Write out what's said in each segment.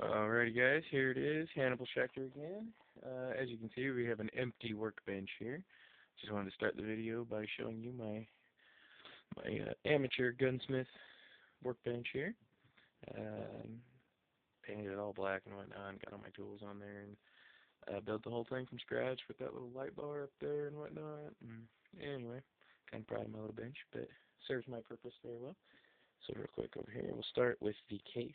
Alrighty guys, here it is, Hannibal Schecter again. As you can see, we have an empty workbench here. Just wanted to start the video by showing you my amateur gunsmith workbench here. Painted it all black and whatnot, got all my tools on there, and built the whole thing from scratch with that little light bar up there and whatnot. And anyway, kind of proud of my little bench, but serves my purpose very well. So real quick over here, we'll start with the case.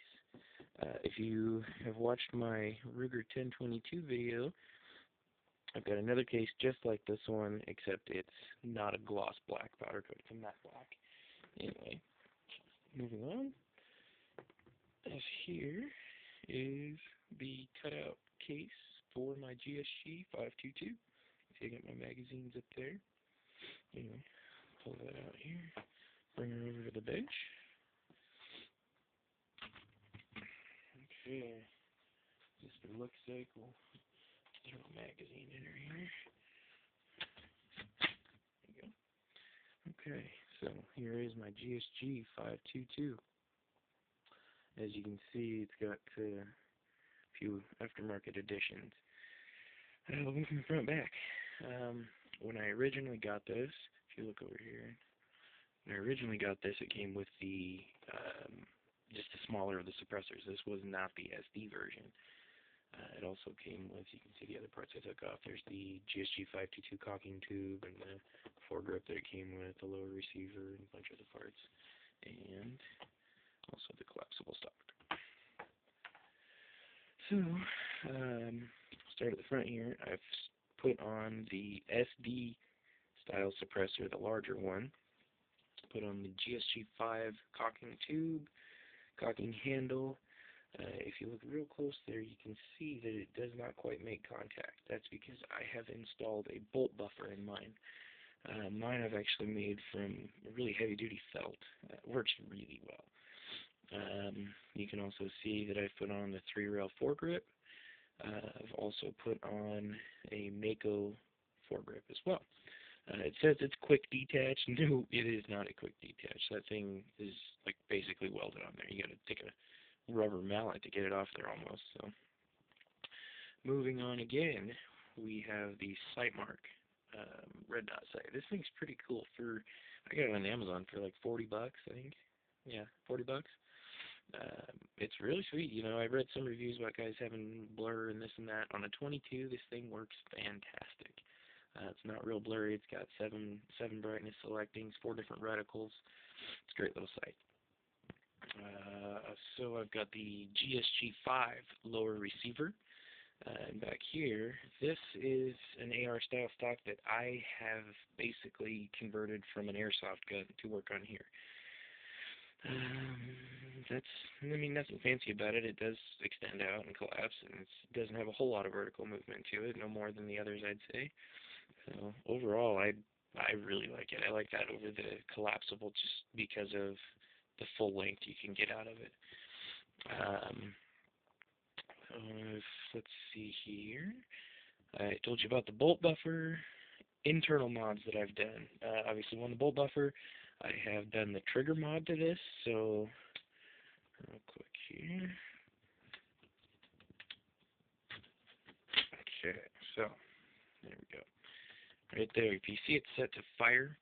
If you have watched my Ruger 1022 video, I've got another case just like this one, except it's not a gloss black powder coat, it's a matte black. Anyway, moving on. As here is the cutout case for my GSG-522. See, I got my magazines up there. Anyway, pull that out here, bring her over to the bench. Okay, just for look's sake, we'll throw a magazine in her here. There you go. Okay, so here is my GSG-522. As you can see, it's got a few aftermarket additions. I'll move from the front back. When I originally got this, if you look over here, when I originally got this, it came with the just the smaller of the suppressors. This was not the SD version. It also came with, you can see the other parts I took off. There's the GSG-522 cocking tube and the foregrip that it came with, the lower receiver, and a bunch of the parts, and also the collapsible stock. So, start at the front here. I've put on the SD style suppressor, the larger one. Put on the GSG-5 cocking tube, cocking handle. If you look real close there, you can see that it does not quite make contact. That's because I have installed a bolt buffer in mine. Mine I've actually made from really heavy-duty felt. It works really well. You can also see that I've put on the 3-rail foregrip. I've also put on a Mako foregrip as well. It says it's quick detach. No, it is not a quick detach. That thing is like basically welded on there. You got to take a rubber mallet to get it off there almost. So, moving on again, we have the SightMark red dot sight. This thing's pretty cool. I got it on Amazon for like $40, I think. Yeah, $40. It's really sweet. You know, I read some reviews about guys having blur and this and that. On a 22, this thing works fantastic. It's not real blurry. It's got seven brightness selectings, 4 different reticles. It's a great little sight. So I've got the GSG-5 lower receiver. And back here, this is an AR style stock that I have basically converted from an airsoft gun to work on here. Nothing fancy about it. It does extend out and collapse, and it doesn't have a whole lot of vertical movement to it, no more than the others, I'd say. So overall, I really like it. I like that over the collapsible just because of the full length you can get out of it. Let's see here. I told you about the bolt buffer, internal mods that I've done. Obviously, on the bolt buffer, I have done the trigger mod to this, so real quick here. Okay, so there we go. Right there, if you see it set to fire,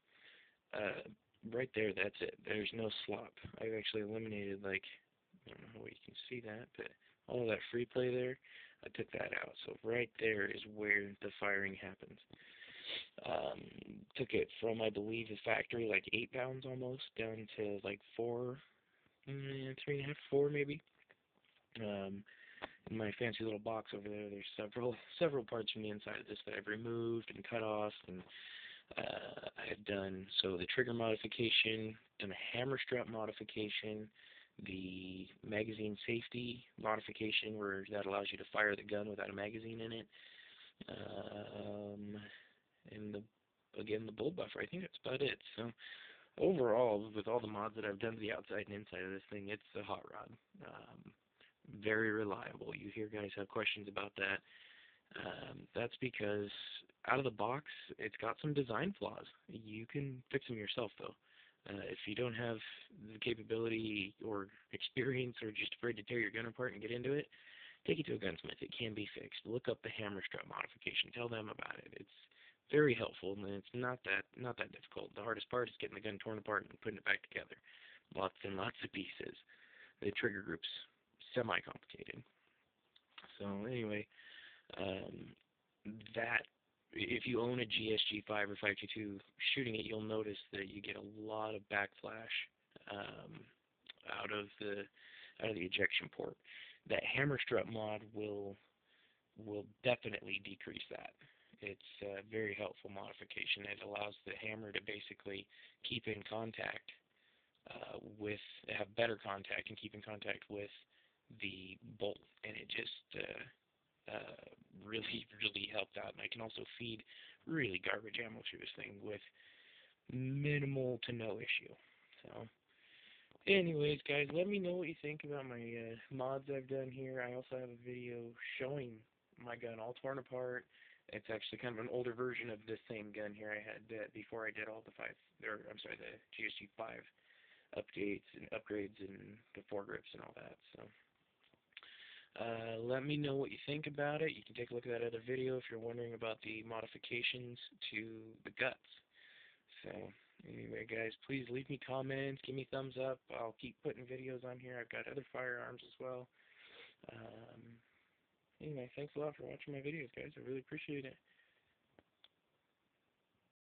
right there, that's it. There's no slop. I've actually eliminated, like, I don't know how you can see that, but all of that free play there, I took that out. So right there is where the firing happens. Took it from, I believe, the factory, like 8 pounds almost, down to like 4, 3.5, 4 maybe. In my fancy little box over there, there's several parts from the inside of this that I've removed and cut off, and I have done the trigger modification, done a hammer strap modification, the magazine safety modification where that allows you to fire the gun without a magazine in it, and again the bolt buffer. I think that's about it. So overall, with all the mods that I've done to the outside and inside of this thing, it's a hot rod. Very reliable. You hear guys have questions about that. That's because out of the box, it's got some design flaws. You can fix them yourself, though. If you don't have the capability or experience or just afraid to tear your gun apart and get into it, take it to a gunsmith. It can be fixed. Look up the hammer strut modification. Tell them about it. It's very helpful, and it's not that difficult. The hardest part is getting the gun torn apart and putting it back together. Lots and lots of pieces. The trigger group's semi-complicated. So anyway, that if you own a GSG-5 or 522 shooting it, you'll notice that you get a lot of backflash out of the ejection port. That hammer strut mod will definitely decrease that. It's a very helpful modification. It allows the hammer to basically keep in contact have better contact and keep in contact with the bolt, and it just really helped out. And I can also feed really garbage ammo through this thing with minimal to no issue. So anyways, guys, let me know what you think about my mods I've done here. I also have a video showing my gun all torn apart. It's actually kind of an older version of this same gun here I had before I did all the the GSG-5 updates and upgrades and the foregrips and all that. So let me know what you think about it. You can take a look at that other video if you're wondering about the modifications to the guts. So anyway, guys, please leave me comments, give me thumbs up. I'll keep putting videos on here. I've got other firearms as well. Anyway, thanks a lot for watching my videos, guys. I really appreciate it.